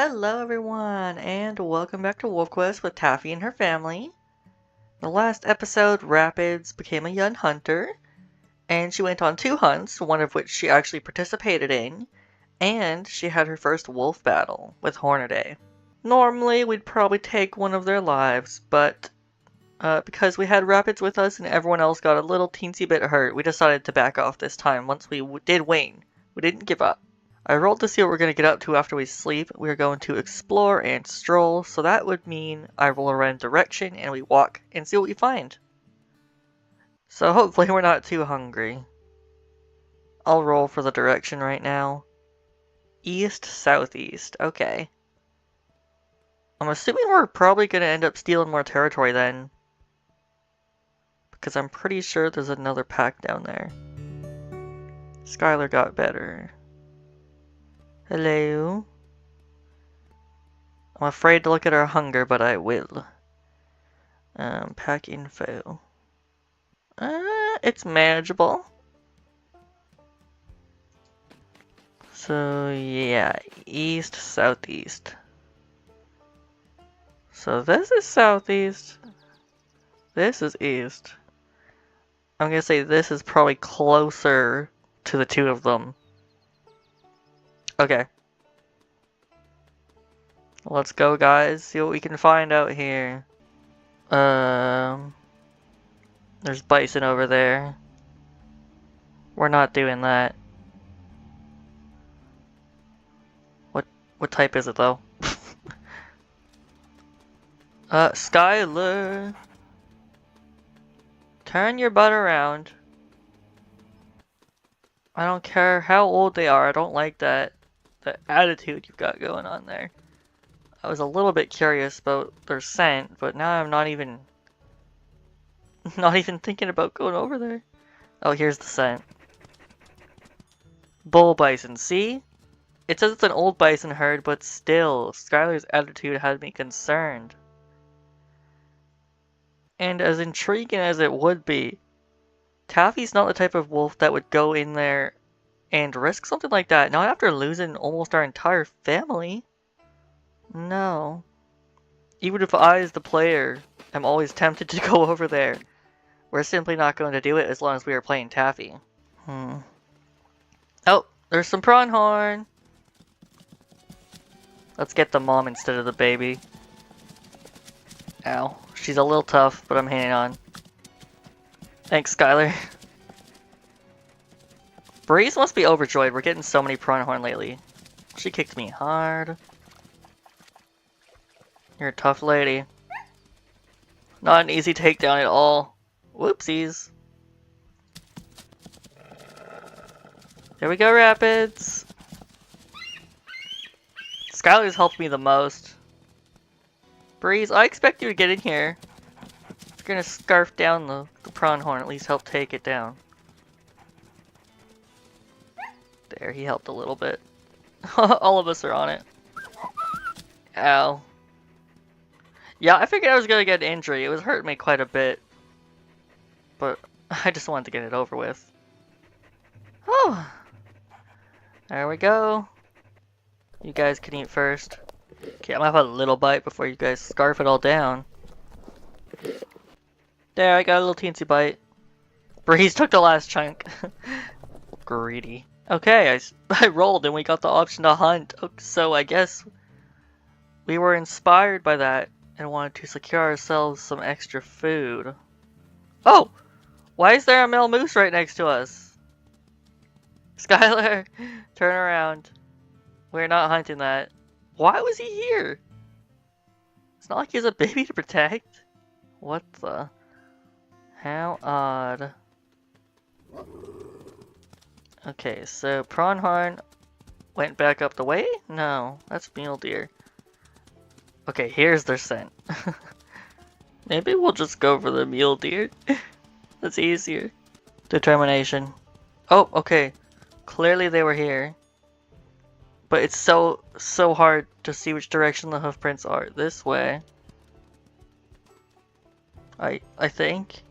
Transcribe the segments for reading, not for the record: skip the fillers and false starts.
Hello everyone, and welcome back to Wolfquest with Taffy and her family. The last episode, Rapids became a young hunter, and she went on 2 hunts, one of which she actually participated in, and she had her first wolf battle with Hornaday. Normally, we'd probably take one of their lives, but because we had Rapids with us and everyone else got a little teensy bit hurt, we decided to back off this time once we did win. We didn't give up. I rolled to see what we're going to get up to after we sleep. We're going to explore and stroll, so that would mean I roll a random direction and we walk and see what we find. So hopefully we're not too hungry. I'll roll for the direction right now. East, southeast. Okay. I'm assuming we're probably going to end up stealing more territory then. Because I'm pretty sure there's another pack down there. Skylar got better. Hello. I'm afraid to look at our hunger, but I will. Pack info. It's manageable. So yeah, east, southeast. So this is southeast. This is east. I'm gonna say this is probably closer to the two of them. Okay. Let's go, guys. See what we can find out here. There's bison over there. We're not doing that. What type is it though? Skylar, turn your butt around. I don't care how old they are. I don't like that attitude you've got going on there. I was a little bit curious about their scent, but now I'm not even thinking about going over there. Oh, here's the scent. Bull bison, see? It says it's an old bison herd, but still, Skylar's attitude had me concerned. And as intriguing as it would be, Taffy's not the type of wolf that would go in there and risk something like that, not after losing almost our entire family. No. Even if I, as the player, am always tempted to go over there, we're simply not going to do it as long as we are playing Taffy. Oh, there's some pronghorn! Let's get the mom instead of the baby. Ow. She's a little tough, but I'm hanging on. Thanks, Skylar. Breeze must be overjoyed. We're getting so many pronghorn lately. She kicked me hard. You're a tough lady. Not an easy takedown at all. Whoopsies. Here we go, Rapids. Skylar's helped me the most. Breeze, I expect you to get in here. If you're gonna scarf down the pronghorn, at least help take it down. There, he helped a little bit. All of us are on it. Ow. Yeah, I figured I was gonna get an injury. It was hurting me quite a bit. But I just wanted to get it over with. Oh! There we go. You guys can eat first. Okay, I'm gonna have a little bite before you guys scarf it all down. There, I got a little teensy bite. Breeze took the last chunk. Greedy. Okay, I rolled and we got the option to hunt. So I guess we were inspired by that and wanted to secure ourselves some extra food. Oh! Why is there a male moose right next to us? Skylar, turn around. We're not hunting that. Why was he here? It's not like he has a baby to protect. What the? How odd. Okay, so pronghorn went back up the way? No, that's mule deer. Okay, here's their scent. Maybe we'll just go for the mule deer. That's easier. Determination. Oh, okay. Clearly they were here. But it's so hard to see which direction the hoof prints are. This way. I think.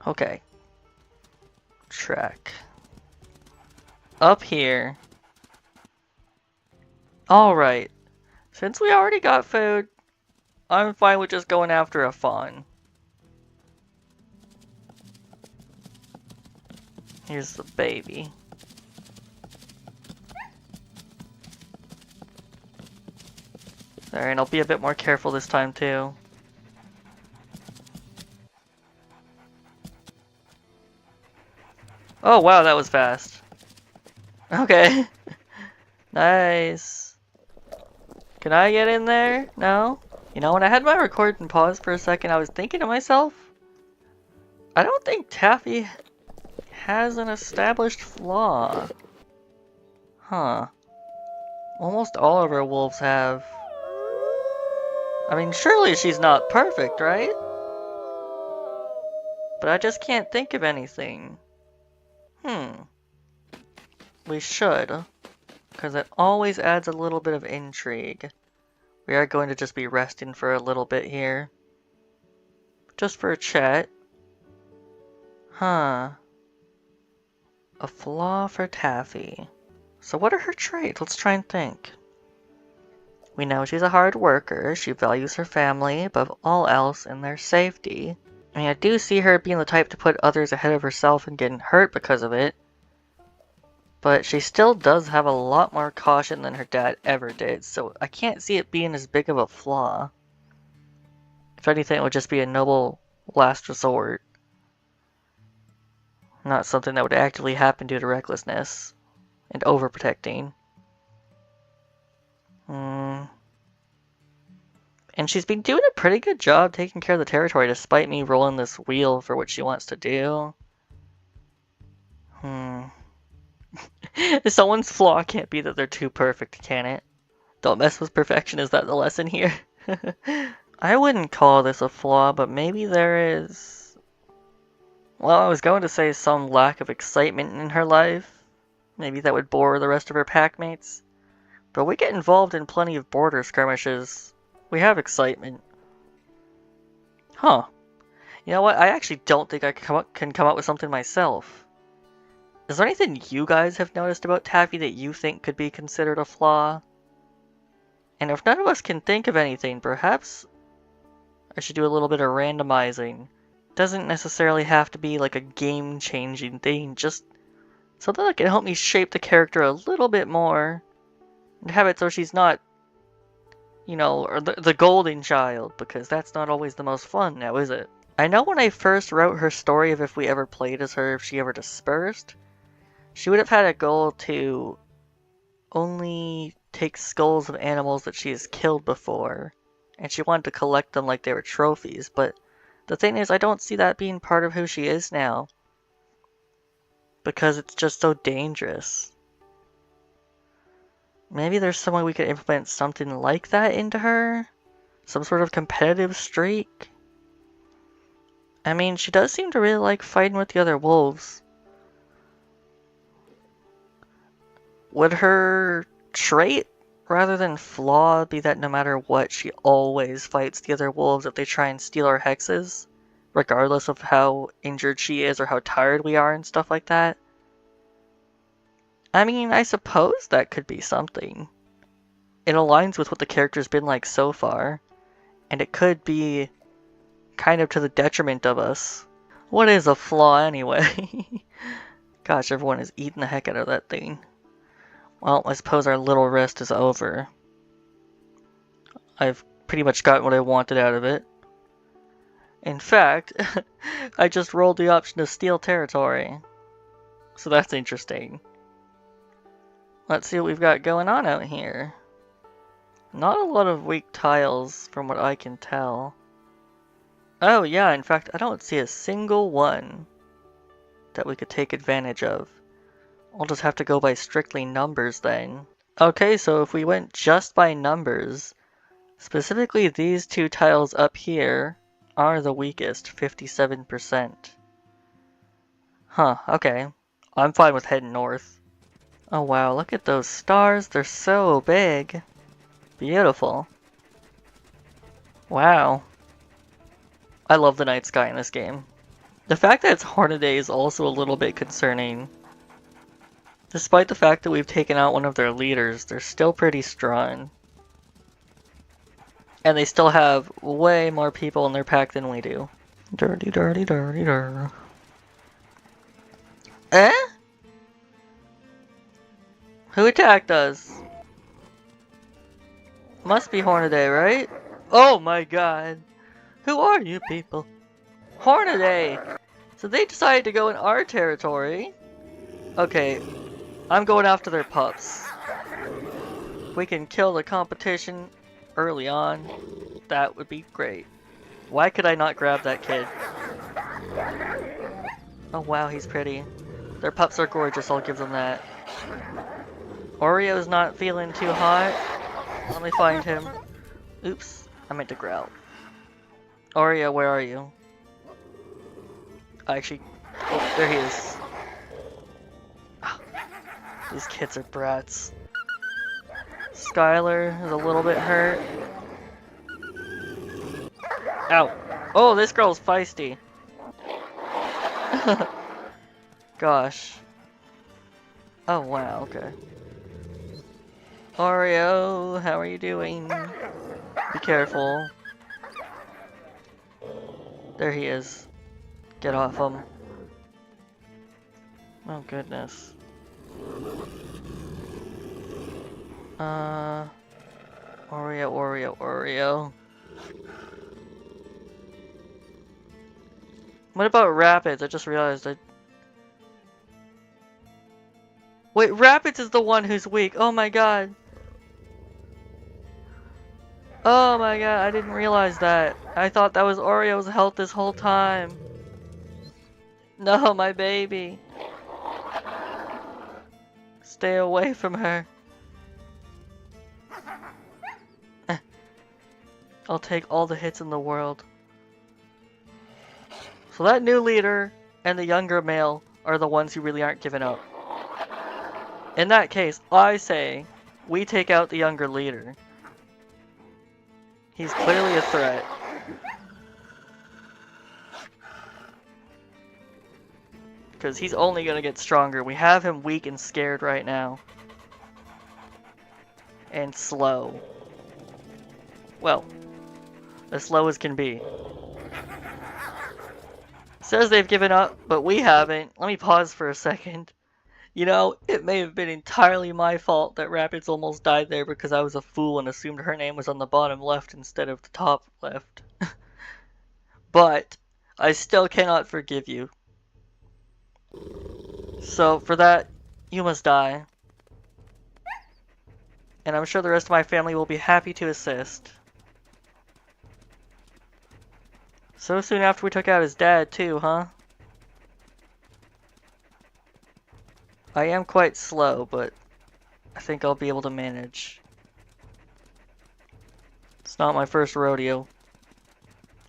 Okay. Track. Up here. Alright, since we already got food, I'm fine with just going after a fawn. Here's the baby. There, and I'll be a bit more careful this time too. Oh wow, that was fast. Okay. Nice. Can I get in there? No? You know, when I had my recording paused for a second, I was thinking to myself, I don't think Taffy has an established flaw. Huh. Almost all of our wolves have. I mean, surely she's not perfect, right? But I just can't think of anything. We should, because it always adds a little bit of intrigue. We are going to just be resting for a little bit here. Just for a chat. Huh. A flaw for Taffy. So what are her traits? Let's try and think. We know she's a hard worker. She values her family above all else and their safety. I mean, I do see her being the type to put others ahead of herself and getting hurt because of it. But she still does have a lot more caution than her dad ever did, so I can't see it being as big of a flaw. If anything, it would just be a noble last resort. Not something that would actively happen due to recklessness and overprotecting. And she's been doing a pretty good job taking care of the territory despite me rolling this wheel for what she wants to do. Someone's flaw can't be that they're too perfect, can it? Don't mess with perfection, is that the lesson here? I wouldn't call this a flaw, but maybe there is... Well, I was going to say some lack of excitement in her life. Maybe that would bore the rest of her packmates. But we get involved in plenty of border skirmishes. We have excitement. Huh. You know what? I actually don't think I can come up with something myself. Is there anything you guys have noticed about Taffy that you think could be considered a flaw? And if none of us can think of anything, perhaps I should do a little bit of randomizing. Doesn't necessarily have to be like a game-changing thing, just something that can help me shape the character a little bit more. And have it so she's not, you know, or the golden child, because that's not always the most fun now, is it? I know when I first wrote her story of if we ever played as her, if she ever dispersed, she would have had a goal to only take skulls of animals that she has killed before, and she wanted to collect them like they were trophies, but the thing is, I don't see that being part of who she is now, because it's just so dangerous. Maybe there's some way we could implement something like that into her? Some sort of competitive streak? I mean, she does seem to really like fighting with the other wolves. Would her trait, rather than flaw, be that no matter what, she always fights the other wolves if they try and steal our hexes? Regardless of how injured she is or how tired we are and stuff like that? I mean, I suppose that could be something. It aligns with what the character's been like so far, and it could be kind of to the detriment of us. What is a flaw anyway? Gosh, everyone is eating the heck out of that thing. Well, I suppose our little rest is over. I've pretty much gotten what I wanted out of it. In fact, I just rolled the option to steal territory. So that's interesting. Let's see what we've got going on out here. Not a lot of weak tiles from what I can tell. Oh yeah, in fact, I don't see a single one that we could take advantage of. I'll just have to go by strictly numbers then. Okay, so if we went just by numbers, specifically these two tiles up here are the weakest, 57%. Huh, okay. I'm fine with heading north. Oh wow, look at those stars, they're so big. Beautiful. Wow. I love the night sky in this game. The fact that it's Hornaday is also a little bit concerning. Despite the fact that we've taken out one of their leaders, they're still pretty strong. And they still have way more people in their pack than we do. Dirty, dirty, dirty, dirty. Eh? Who attacked us? Must be Hornaday, right? Oh my god. Who are you people? Hornaday! So they decided to go in our territory. Okay, I'm going after their pups. If we can kill the competition early on, that would be great. Why could I not grab that kid? Oh wow, he's pretty. Their pups are gorgeous, I'll give them that. Oreo's not feeling too hot. Let me find him. Oops, I meant to growl. Oreo, where are you? Actually, oh, there he is. Oh, these kids are brats. Skylar is a little bit hurt. Ow. Oh, this girl's feisty. Gosh. Oh, wow, okay. Oreo, how are you doing? Be careful. There he is. Get off him. Oh, goodness. Oreo, Oreo, Oreo. What about Rapids? I just realized I... Wait, Rapids is the one who's weak. Oh my god. Oh my god, I didn't realize that. I thought that was Oreo's health this whole time. No, my baby. Stay away from her. I'll take all the hits in the world. So that new leader and the younger male are the ones who really aren't giving up. In that case, I say we take out the younger leader. He's clearly a threat. Because he's only going to get stronger. We have him weak and scared right now. And slow. Well, as slow as can be. Says they've given up, but we haven't. Let me pause for a second. You know, it may have been entirely my fault that Rapids almost died there because I was a fool and assumed her name was on the bottom left instead of the top left. But I still cannot forgive you. So for that, you must die. And I'm sure the rest of my family will be happy to assist. So soon after we took out his dad too, huh? I am quite slow, but I think I'll be able to manage. It's not my first rodeo.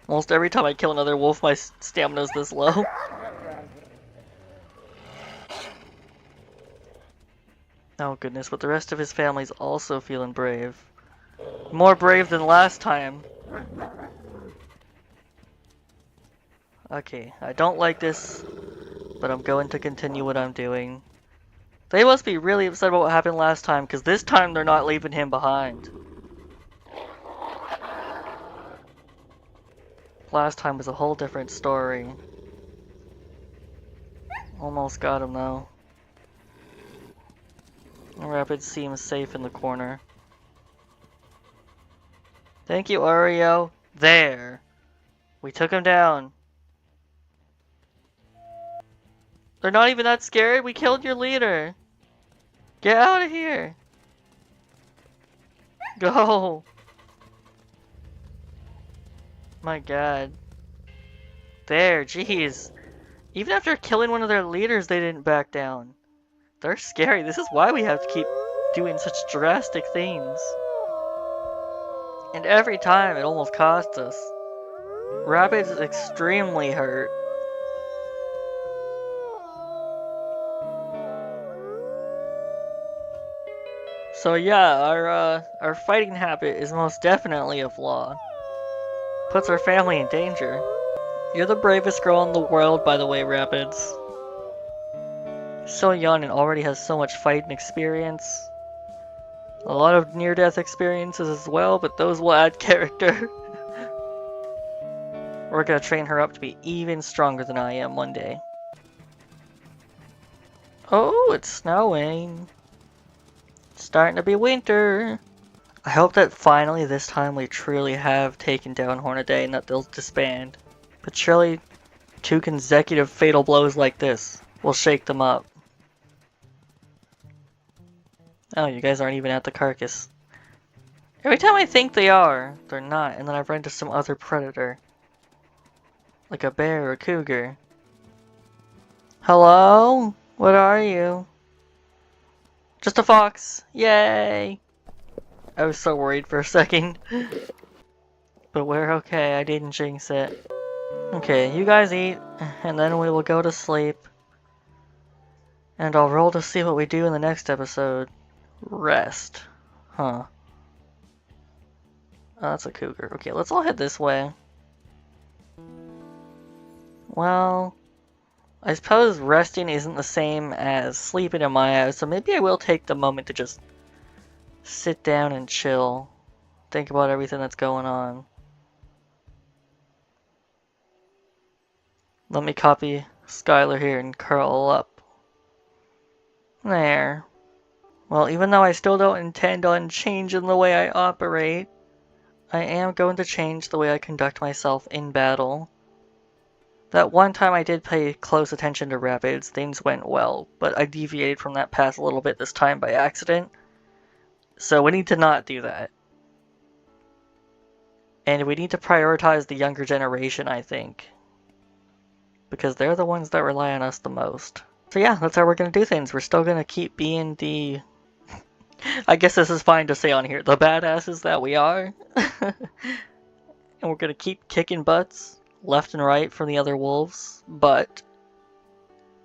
Almost every time I kill another wolf, my stamina's this low. Oh goodness, but the rest of his family's also feeling brave. More brave than last time. Okay, I don't like this, but I'm going to continue what I'm doing. They must be really upset about what happened last time, because this time they're not leaving him behind. Last time was a whole different story. Almost got him though. Rapid seems safe in the corner. Thank you, Oreo. There. We took him down. They're not even that scared. We killed your leader. Get out of here. Go. My god. There, jeez. Even after killing one of their leaders, they didn't back down. They're scary. This is why we have to keep doing such drastic things. And every time it almost costs us. Rapids is extremely hurt. So yeah, our fighting habit is most definitely a flaw. Puts our family in danger. You're the bravest girl in the world, by the way, Rapids. So young and already has so much fighting experience. A lot of near-death experiences as well, but those will add character. We're gonna train her up to be even stronger than I am one day. Oh, it's snowing. It's starting to be winter. I hope that finally this time we truly have taken down Hornaday and that they'll disband. But surely 2 consecutive fatal blows like this will shake them up. Oh, you guys aren't even at the carcass. Every time I think they are, they're not, and then I run into some other predator. Like a bear or a cougar. Hello? What are you? Just a fox! Yay! I was so worried for a second. But we're okay, I didn't jinx it. Okay, you guys eat, and then we will go to sleep. And I'll roll to see what we do in the next episode. Rest. Huh. Oh, that's a cougar. Okay, let's all head this way. Well, I suppose resting isn't the same as sleeping in my eyes, so maybe I will take the moment to just sit down and chill. Think about everything that's going on. Let me copy Skylar here and curl up. There. Well, even though I still don't intend on changing the way I operate, I am going to change the way I conduct myself in battle. That one time I did pay close attention to rapids, things went well, but I deviated from that path a little bit this time by accident. So we need to not do that. And we need to prioritize the younger generation, I think. Because they're the ones that rely on us the most. So yeah, that's how we're going to do things. We're still going to keep being the... I guess this is fine to say on here. The badasses that we are. And we're going to keep kicking butts left and right from the other wolves. But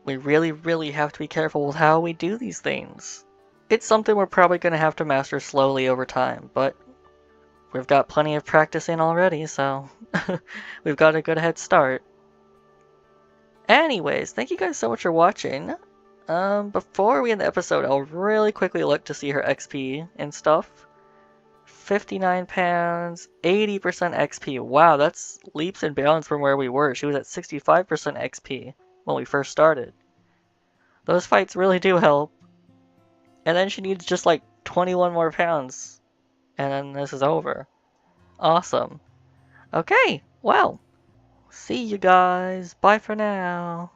we really, really have to be careful with how we do these things. It's something we're probably going to have to master slowly over time. But we've got plenty of practice in already, so we've got a good head start. Anyways, thank you guys so much for watching. Before we end the episode, I'll really quickly look to see her XP and stuff. 59 pounds, 80% XP. Wow, that's leaps and bounds from where we were. She was at 65% XP when we first started. Those fights really do help. And then she needs just like 21 more pounds. And then this is over. Awesome. Okay, well. See you guys. Bye for now.